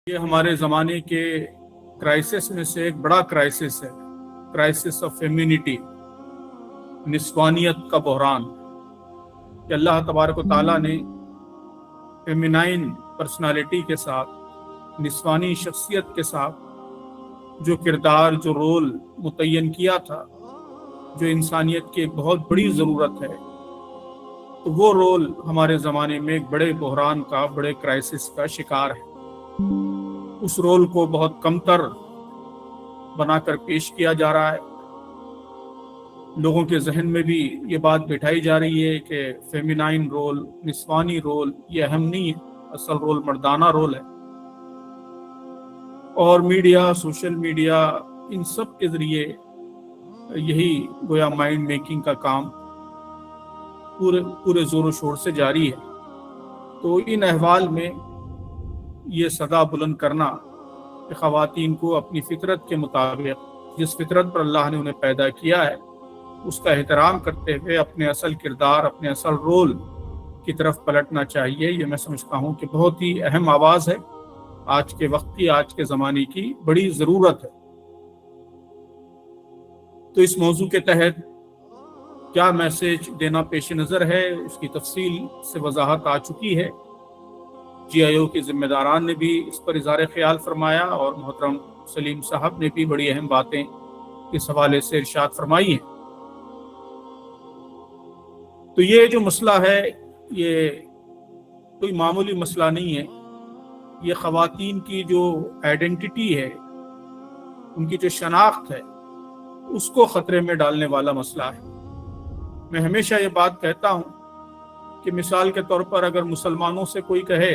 ये हमारे ज़माने के क्राइसिस में से एक बड़ा क्राइसिस है, क्राइसिस ऑफ फेमिनिटी, निस्वानियत का बहरान कि अल्लाह तबारक व तआला ने फेमिनाइन पर्सनालिटी के साथ, निस्वानी शख्सियत के साथ जो किरदार, जो रोल मुतय्यन किया था, जो इंसानियत की एक बहुत बड़ी ज़रूरत है, तो वो रोल हमारे ज़माने में एक बड़े बहरान का, बड़े क्राइसिस का शिकार है। उस रोल को बहुत कमतर बनाकर पेश किया जा रहा है। लोगों के जहन में भी ये बात बिठाई जा रही है कि फेमिनाइन रोल, निस्वानी रोल ये अहम नहीं है, असल रोल मर्दाना रोल है। और मीडिया, सोशल मीडिया, इन सब के ज़रिए यही गोया माइंड मेकिंग का काम पूरे ज़ोर शोर से जारी है। तो इन अहवाल में ये सदा बुलंद करना कि ख़वातीन को अपनी फितरत के मुताबिक, जिस फितरत पर अल्लाह ने उन्हें पैदा किया है, उसका एहतराम करते हुए अपने असल किरदार, अपने असल रोल की तरफ पलटना चाहिए। ये मैं समझता हूँ कि बहुत ही अहम आवाज़ है, आज के वक्त की, आज के ज़माने की बड़ी ज़रूरत है। तो इस मौजू के तहत क्या मैसेज देना पेश नज़र है, उसकी तफसील से वजाहत आ चुकी है। GIO के ज़िम्मेदारान ने भी इस पर इज़हार ख्याल फरमाया और मोहतरम सलीम साहब ने भी बड़ी अहम बातें इस हवाले से इरशाद फरमाई हैं। तो ये जो मसला है, ये कोई मामूली मसला नहीं है। ये ख़वातीन की जो आइडेंटिटी है, उनकी जो शनाख्त है, उसको ख़तरे में डालने वाला मसला है। मैं हमेशा ये बात कहता हूँ कि मिसाल के तौर पर अगर मुसलमानों से कोई कहे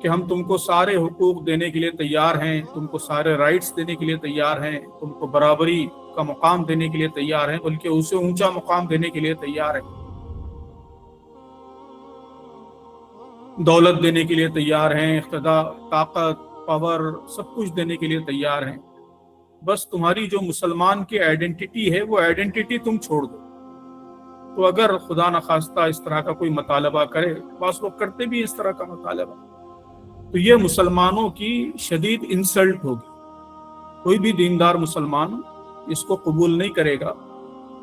कि हम तुमको सारे हुकूक देने के लिए तैयार हैं, तुमको सारे राइट्स देने के लिए तैयार हैं, तुमको बराबरी का मुकाम देने के लिए तैयार हैं, बल्कि उसे ऊंचा मुकाम देने के लिए तैयार हैं, दौलत देने के लिए तैयार हैं, इख्तिदार, ताकत, पावर, सब कुछ देने के लिए तैयार हैं, बस तुम्हारी जो मुसलमान की आइडेंटिटी है वो आइडेंटिटी तुम छोड़ दो। तो अगर खुदा न खास्ता इस तरह का कोई मुतालबा करे, बस लोग करते भी इस तरह का मुतालबा, तो ये मुसलमानों की शदीद इंसल्ट होगी। कोई भी दीनदार मुसलमान इसको कबूल नहीं करेगा,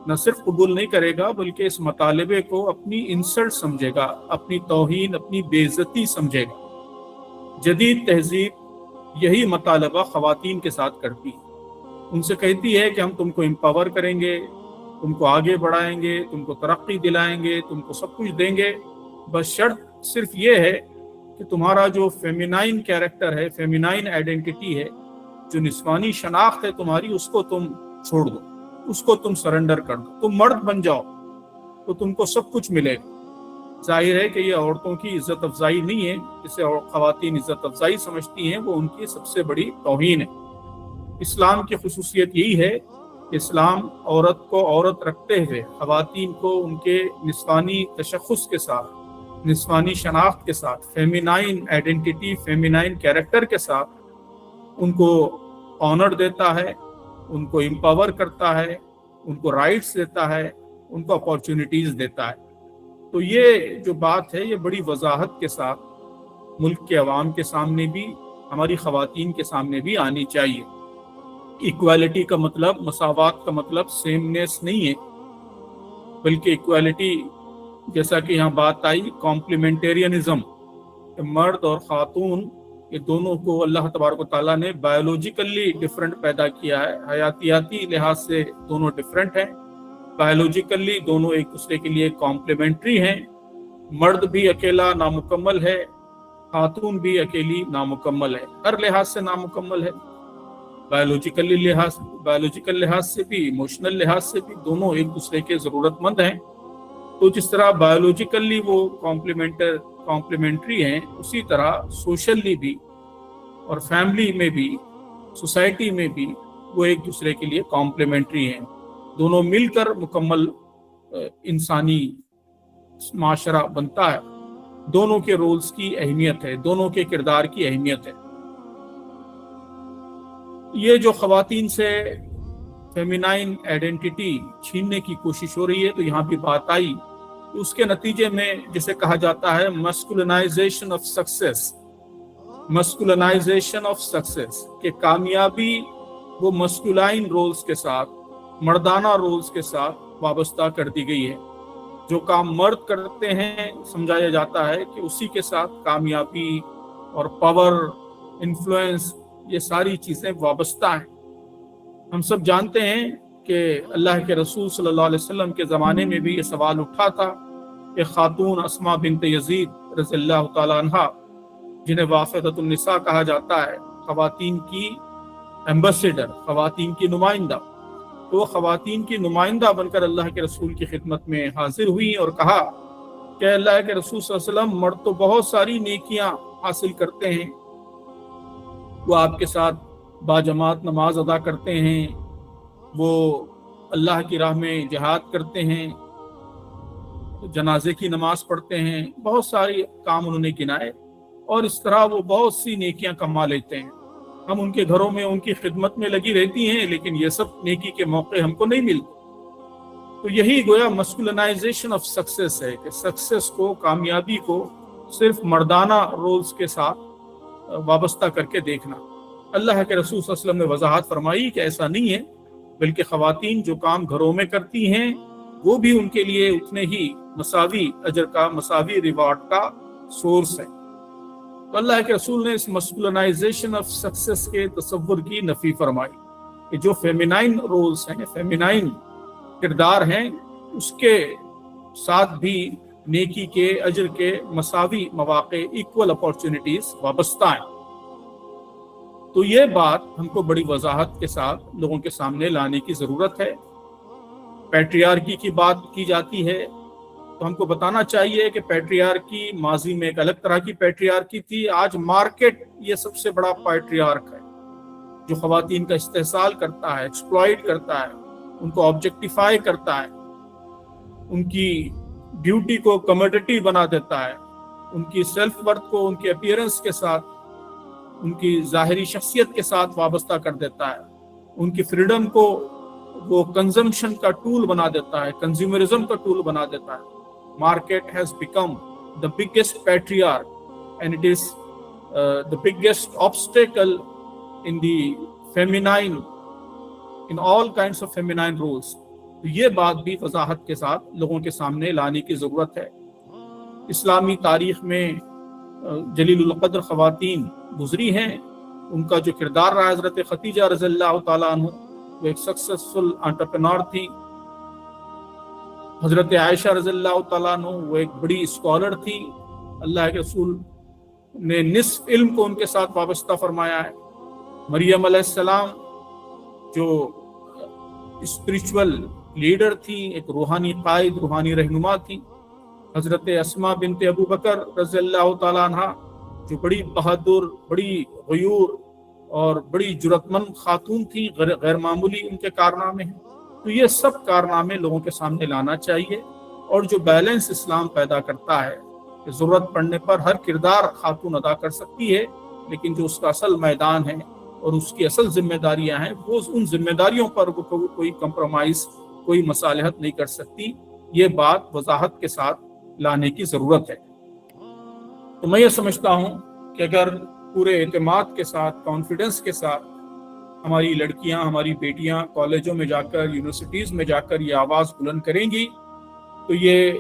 न सिर्फ कबूल नहीं करेगा बल्कि इस मुतालबे को अपनी इंसल्ट समझेगा, अपनी तौहीन, अपनी बेइज्जती समझेगा। जदीद तहजीब यही मुतालबा ख़वातीन के साथ करती है। उनसे कहती है कि हम तुमको एम्पावर करेंगे, तुमको आगे बढ़ाएंगे, तुमको तरक्की दिलाएंगे, तुमको सब कुछ देंगे, बस शर्त सिर्फ ये है कि तुम्हारा जो फेमिनाइन कैरेक्टर है, फेमिनाइन आइडेंटिटी है, जो निस्वानी शनाख्त है तुम्हारी, उसको तुम छोड़ दो, उसको तुम सरेंडर कर दो, तुम मर्द बन जाओ तो तुमको सब कुछ मिलेगा। जाहिर है कि ये औरतों की इज्जत अफजाई नहीं है, जिसे ख़वातीन इज्जत अफजाई समझती हैं, वो उनकी सबसे बड़ी तौहीन है। इस्लाम की खुसूसियत यही है, इस्लाम औरत को औरत रखते हुए ख़वातीन को उनके निस्वानी तशख़्ख़ुस के साथ, निस्वानी शनाख्त के साथ, फेमिनाइन आइडेंटिटी, फेमिनाइन कैरेक्टर के साथ उनको ऑनर देता है, उनको एम्पावर करता है, उनको राइट्स देता है, उनको अपॉर्चुनिटीज़ देता है। तो ये जो बात है, ये बड़ी वजाहत के साथ मुल्क के अवाम के सामने भी, हमारी ख़वातीन के सामने भी आनी चाहिए। इक्वालिटी का मतलब, मसावात का मतलब सेमनेस नहीं है, बल्कि इक्वालिटी, जैसा कि यहाँ बात आई, कॉम्प्लीमेंटेरियनिज्म, मर्द और ख़ातून ये दोनों को अल्लाह तबारक व तआला ने बायोलॉजिकली डिफरेंट पैदा किया है। हयातियाती लिहाज से दोनों डिफरेंट हैं, बायोलॉजिकली दोनों एक दूसरे के लिए कॉम्प्लीमेंट्री हैं। मर्द भी अकेला नामुकम्मल है, खातून भी अकेली नामुकम्मल है, हर लिहाज से नामुकम्मल है। बायोलॉजिकल लिहाज से भी, इमोशनल लिहाज से भी दोनों एक दूसरे के ज़रूरतमंद हैं। तो जिस तरह बायोलॉजिकली वो कॉम्प्लीमेंट्री हैं, उसी तरह सोशली भी और फैमिली में भी, सोसाइटी में भी वो एक दूसरे के लिए कॉम्प्लीमेंट्री हैं। दोनों मिलकर मुकम्मल इंसानी माशरा बनता है। दोनों के रोल्स की अहमियत है, दोनों के किरदार की अहमियत है। ये जो ख़वातीन से फेमिनाइन आइडेंटिटी छीनने की कोशिश हो रही है, तो यहाँ भी बात आई, उसके नतीजे में जिसे कहा जाता है मस्कुलिनाइजेशन ऑफ सक्सेस, मस्कुलिनाइजेशन ऑफ सक्सेस, कि कामयाबी वो मस्कुलाइन रोल्स के साथ, मर्दाना रोल्स के साथ वाबस्ता कर दी गई है। जो काम मर्द करते हैं समझाया जाता है कि उसी के साथ कामयाबी और पावर, इन्फ्लुएंस, ये सारी चीज़ें वाबस्ता हैं। हम सब जानते हैं कि अल्लाह के रसूल सल्लल्लाहु अलैहि वसल्लम के ज़माने में भी ये सवाल उठा था कि खातून अस्मा बिनत यजीद रज़ियल्लाहु ताला अन्हा, जिन्हें वाफ़िदतुन निसा कहा जाता है, ख़वातीन की एम्बेसडर, ख़वातीन की नुमाइंदा, तो वो ख़वातीन की नुमाइंदा बनकर अल्लाह के रसूल की खिदमत में हाजिर हुई और कहा कि अल्लाह के रसूल सल्लल्लाहु अलैहि वसल्लम, मर्द तो बहुत सारी नेकियां हासिल करते हैं, वो आपके साथ बाजमात नमाज अदा करते हैं, वो अल्लाह की राह में जिहाद करते हैं, जनाजे की नमाज पढ़ते हैं, बहुत सारे काम उन्होंने गिनाए और इस तरह वो बहुत सी नेकियां कमा लेते हैं। हम उनके घरों में उनकी खिदमत में लगी रहती हैं, लेकिन ये सब नेकी के मौके हमको नहीं मिलते। तो यही गोया मस्कुलिनाइजेशन ऑफ सक्सेस है कि सक्सेस को, कामयाबी को सिर्फ मर्दाना रोल्स के साथ वाबस्ता करके देखना। अल्लाह के रसूल सल्लल्लाहु अलैहि वसल्लम ने वजाहत फरमाई कि ऐसा नहीं है, बल्कि ख़वातीन जो काम घरों में करती हैं वो भी उनके लिए उतने ही मसावी अजर का, मसावी रिवार्ड का सोर्स है। तो अल्लाह के रसूल ने इस मस्कुलिनाइजेशन ऑफ सक्सेस के तसव्वुर की नफी फरमाई कि जो फेमिनाइन रोल्स हैं, फेमिनाइन किरदार हैं, उसके साथ भी नेकी के, अजर के मसावी मौके, इक्वल अपॉर्चुनिटीज वाबस्ता हैं। तो ये बात हमको बड़ी वजाहत के साथ लोगों के सामने लाने की ज़रूरत है। पैट्रियार्की की बात की जाती है तो हमको बताना चाहिए कि पैट्रियार्की माजी में एक अलग तरह की पैट्रियार्की थी। आज मार्केट ये सबसे बड़ा पैट्रियार्क है, जो ख़वातीन का इस्तेहसाल करता है, एक्सप्लॉइट करता है, उनको ऑब्जेक्टिफाई करता है, उनकी ब्यूटी को कमोडिटी बना देता है, उनकी सेल्फ वर्थ को उनके अपीयरेंस के साथ, उनकी ज़ाहिरी शख्सियत के साथ वाबस्ता कर देता है, उनकी फ्रीडम को वो कंजम्पशन का टूल बना देता है, कंज्यूमरिज्म का टूल बना देता है। Market has become the biggest patriarch and it is the biggest obstacle in the feminine, in all kinds of feminine roles. तो ये बात भी वजाहत के साथ लोगों के सामने लाने की ज़रूरत है। इस्लामी तारीख में जलीलुल क़द्र ख़वातीन गुजरी हैं, उनका जो किरदार रहा, हज़रत खदीजा रज़ियल्लाहु ताला अन्हा, वो एक सक्सेसफुल एंटरप्रेन्योर थी। हज़रत आयशा रज़ियल्लाहु ताला अन्हा, वो एक बड़ी स्कॉलर थी। अल्लाह के रसूल ने निस्फ इल्म को उनके साथ वाबस्ता फरमाया है। मरियम अलैहिस्सलाम जो स्पिरिचुअल लीडर थी, एक रूहानी कायद, रूहानी रहनुमा थी। हज़रत अस्मा बिनत अबू बकर रज़ियल्लाहु ताला अन्हा, जो बड़ी बहादुर, बड़ी गयूर और बड़ी जुरतमंद खातून थी, गैर मामूली उनके कारनामे हैं। तो ये सब कारनामे लोगों के सामने लाना चाहिए। और जो बैलेंस इस्लाम पैदा करता है कि ज़रूरत पड़ने पर हर किरदार खातून अदा कर सकती है, लेकिन जो उसका असल मैदान है और उसकी असल जिम्मेदारियां हैं, वो उन जिम्मेदारियों पर वो कोई कंप्रोमाइज़, कोई मसालहत नहीं कर सकती। ये बात वजाहत के साथ लाने की ज़रूरत है। तो मैं ये समझता हूँ कि अगर पूरे एतमाद के साथ, कॉन्फिडेंस के साथ हमारी लड़कियां, हमारी बेटियां कॉलेजों में जाकर, यूनिवर्सिटीज़ में जाकर ये आवाज़ बुलंद करेंगी, तो ये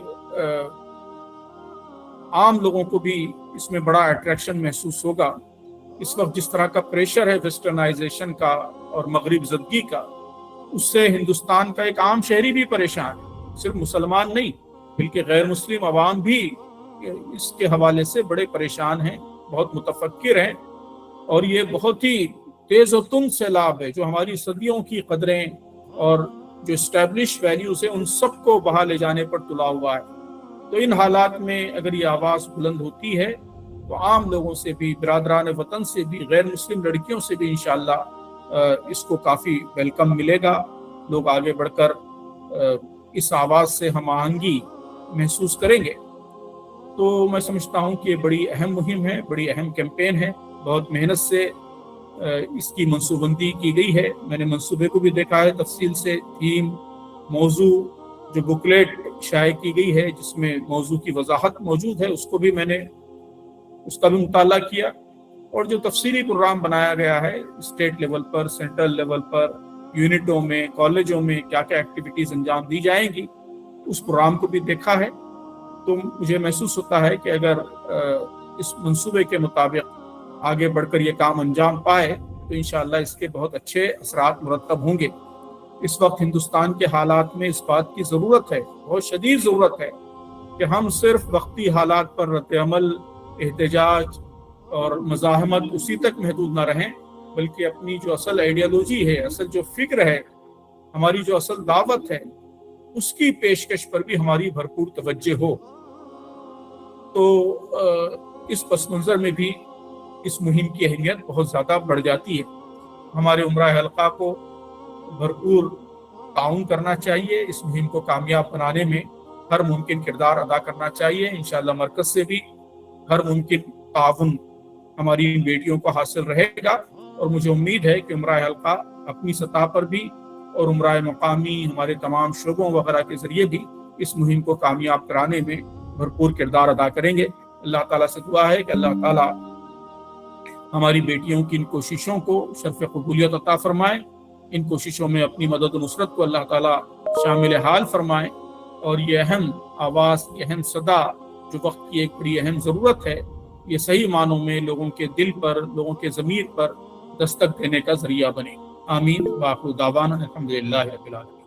आम लोगों को भी इसमें बड़ा अट्रैक्शन महसूस होगा। इस वक्त जिस तरह का प्रेशर है वेस्टर्नाइजेशन का और मगरिब ज़दगी का, उससे हिंदुस्तान का एक आम शहरी भी परेशान है। सिर्फ मुसलमान नहीं, बल्कि गैर मुस्लिम अवाम भी इसके हवाले से बड़े परेशान हैं, बहुत मुतफक्किर हैं। और ये बहुत ही तेज़ और तुंद सैलाब है जो हमारी सदियों की कदरें और जो इस्टेब्लिश वैल्यूज़ है, उन सबको बहा ले जाने पर तुला हुआ है। तो इन हालात में अगर ये आवाज़ बुलंद होती है तो आम लोगों से भी, बिरादरान वतन से भी, गैर मुस्लिम लड़कियों से भी इंशाअल्लाह इसको काफ़ी वेलकम मिलेगा। लोग आगे बढ़कर इस आवाज़ से हम आहंगी महसूस करेंगे। तो मैं समझता हूँ कि ये बड़ी अहम मुहिम है, बड़ी अहम कैंपेन है। बहुत मेहनत से इसकी मनसूबबंदी की गई है। मैंने मनसूबे को भी देखा है तफसील से, थीम, मौजू, जो बुकलेट शाये की गई है जिसमें मौजू की वजाहत मौजूद है, उसको भी मैंने उसका भी मुताला किया। اور جو تفصیلی پروگرام بنایا گیا ہے اسٹیٹ لیول پر، سینٹرل لیول پر، یونٹوں میں، کالجوں میں کیا کیا ایکٹیویٹیز انجام دی جائیں گی، اس پروگرام کو بھی دیکھا ہے. تو مجھے محسوس ہوتا ہے کہ اگر اس منصوبے کے مطابق آگے بڑھ کر یہ کام انجام پائے تو انشاءاللہ اس کے بہت اچھے اثرات مرتب ہوں گے. اس وقت ہندوستان کے حالات میں اس بات کی ضرورت ہے، بہت شدید ضرورت ہے، کہ ہم صرف وقتی حالات پر رد عمل، احتجاج اور مزاحمت اسی تک محدود نہ رہیں، بلکہ اپنی جو اصل آئیڈیالوجی ہے، اصل جو فکر ہے، ہماری جو اصل دعوت ہے، اس کی پیشکش پر بھی ہماری بھرپور توجہ ہو. تو اس پس منظر میں بھی اس مہم کی اہمیت بہت زیادہ بڑھ جاتی ہے. ہمارے عمرہ حلقہ کو بھرپور تعاون کرنا چاہیے، اس مہم کو کامیاب بنانے میں ہر ممکن کردار ادا کرنا چاہیے. انشاءاللہ مرکز سے بھی ہر ممکن تعاون ہماری بیٹیوں کو حاصل رہے گا، اور مجھے امید ہے کہ عمرہ حلقہ اپنی سطح پر بھی اور عمرہ مقامی ہمارے تمام شعبوں وغیرہ کے ذریعے بھی اس مہم کو کامیاب کرانے میں بھرپور کردار ادا کریں گے. اللہ تعالیٰ سے دعا ہے کہ اللہ تعالیٰ ہماری بیٹیوں کی ان کوششوں کو شرف قبولیت عطا فرمائے، ان کوششوں میں اپنی مدد و نصرت کو اللہ تعالیٰ شامل حال فرمائے، اور یہ اہم آواز، یہ اہم صدا جو وقت کی ایک بڑی اہم ضرورت ہے، یہ صحیح معنوں میں لوگوں کے دل پر، لوگوں کے ضمیر پر دستک دینے کا ذریعہ بنے. آمین. وآخر دعوانا الحمدللہ رب العالمین.